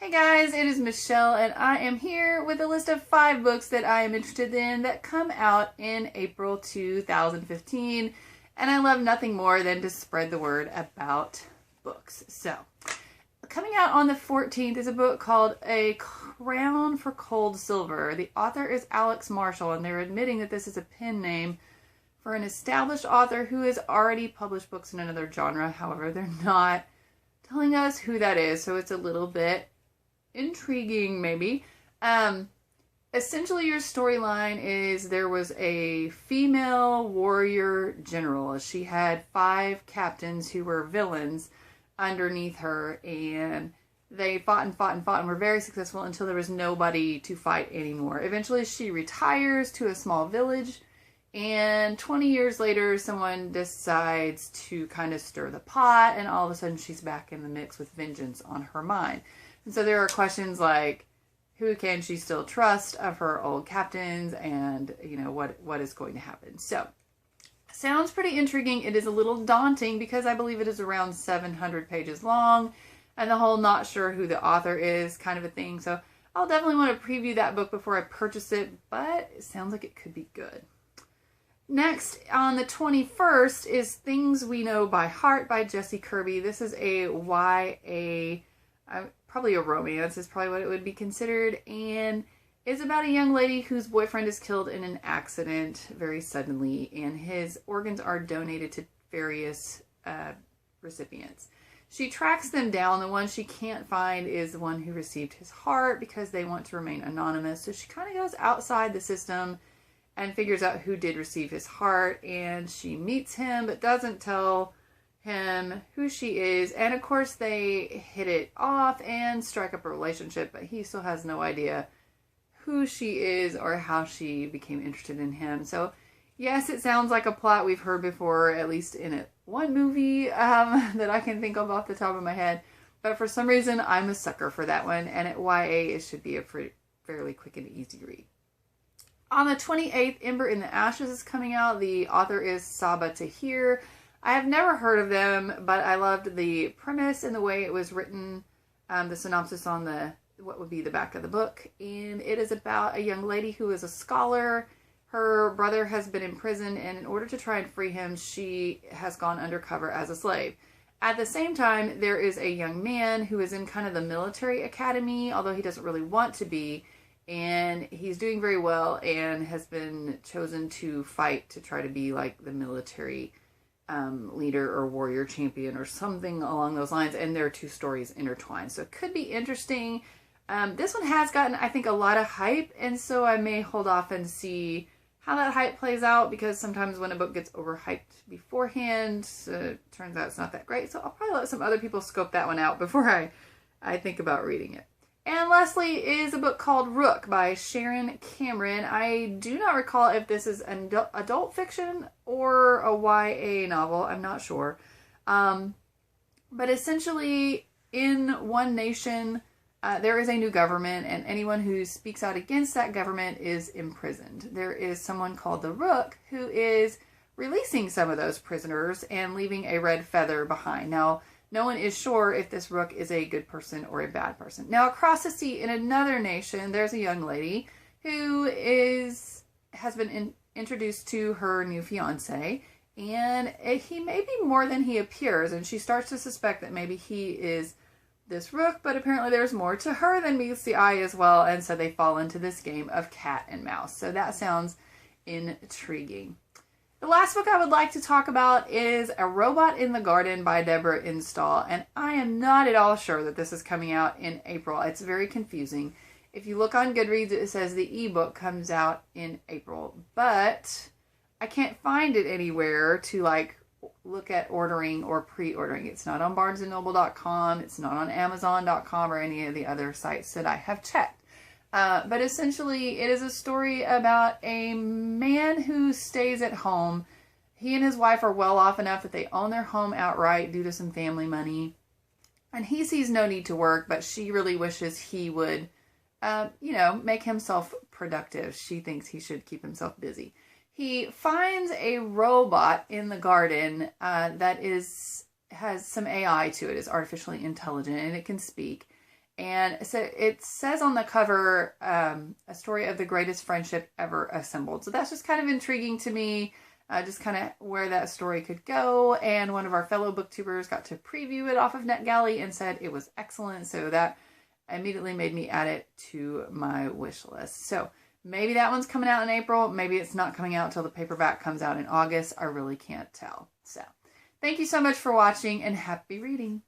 Hey guys, it is Michelle and I am here with a list of 5 books that I am interested in that come out in April 2015, and I love nothing more than to spread the word about books. So, coming out on the 14th is a book called A Crown for Cold Silver. The author is Alex Marshall, and they're admitting that this is a pen name for an established author who has already published books in another genre. However, they're not telling us who that is, so it's a little bit intriguing, maybe. Essentially, your storyline is there was a female warrior general. She had 5 captains who were villains underneath her, and they fought and fought and fought and were very successful until there was nobody to fight anymore. Eventually, she retires to a small village, and 20 years later, someone decides to kind of stir the pot, and all of a sudden, she's back in the mix with vengeance on her mind. And so there are questions like, who can she still trust of her old captains, and, you know, what is going to happen? So, sounds pretty intriguing. It is a little daunting because I believe it is around 700 pages long, and the whole not sure who the author is kind of a thing. So, I'll definitely want to preview that book before I purchase it, but it sounds like it could be good. Next, on the 21st, is Things We Know by Heart by Jessie Kirby. This is a YA, probably a romance is probably what it would be considered, and it's about a young lady whose boyfriend is killed in an accident very suddenly, and his organs are donated to various recipients. She tracks them down. The one she can't find is the one who received his heart because they want to remain anonymous. So she kind of goes outside the system and figures out who did receive his heart, and she meets him but doesn't tell him who she is, and of course they hit it off and strike up a relationship, but he still has no idea who she is or how she became interested in him. So yes, it sounds like a plot we've heard before, at least in one movie that I can think of off the top of my head, but for some reason I'm a sucker for that one, and at YA it should be a fairly quick and easy read. On the 28th, Ember in the Ashes is coming out. The author is Sabaa Tahir. I have never heard of them, but I loved the premise and the way it was written, the synopsis on what would be the back of the book. And it is about a young lady who is a scholar. Her brother has been in prison, and in order to try and free him, she has gone undercover as a slave. At the same time, there is a young man who is in kind of the military academy, although he doesn't really want to be. And he's doing very well and has been chosen to fight to try to be like the military leader or warrior champion or something along those lines, and there are 2 stories intertwined, so it could be interesting. This one has gotten, I think, a lot of hype, and so I may hold off and see how that hype plays out, because sometimes when a book gets overhyped beforehand, it turns out it's not that great. So I'll probably let some other people scope that one out before I think about reading it. And lastly is a book called Rook by Sharon Cameron. I do not recall if this is an adult fiction or a YA novel. I'm not sure. But essentially, in one nation, there is a new government, and anyone who speaks out against that government is imprisoned. There is someone called the Rook who is releasing some of those prisoners and leaving a red feather behind. Now, no one is sure if this Rook is a good person or a bad person. Now, across the sea in another nation, there's a young lady who has been introduced to her new fiance, and he may be more than he appears, and she starts to suspect that maybe he is this Rook, but apparently there's more to her than meets the eye as well, and so they fall into this game of cat and mouse. So that sounds intriguing. The last book I would like to talk about is A Robot in the Garden by Deborah Install, and I am not at all sure that this is coming out in April. It's very confusing. If you look on Goodreads, it says the ebook comes out in April, but I can't find it anywhere to look at ordering or pre-ordering. It's not on BarnesandNoble.com, it's not on Amazon.com or any of the other sites that I have checked. But essentially, it is a story about a man who stays at home. He and his wife are well off enough that they own their home outright due to some family money. And he sees no need to work, but she really wishes he would, make himself productive. She thinks he should keep himself busy. He finds a robot in the garden that has some AI to it, is artificially intelligent, and it can speak. And so it says on the cover, a story of the greatest friendship ever assembled. So that's just kind of intriguing to me, just kind of where that story could go. And one of our fellow booktubers got to preview it off of NetGalley and said it was excellent. So that immediately made me add it to my wish list. So maybe that one's coming out in April. Maybe it's not coming out until the paperback comes out in August. I really can't tell. So thank you so much for watching and happy reading.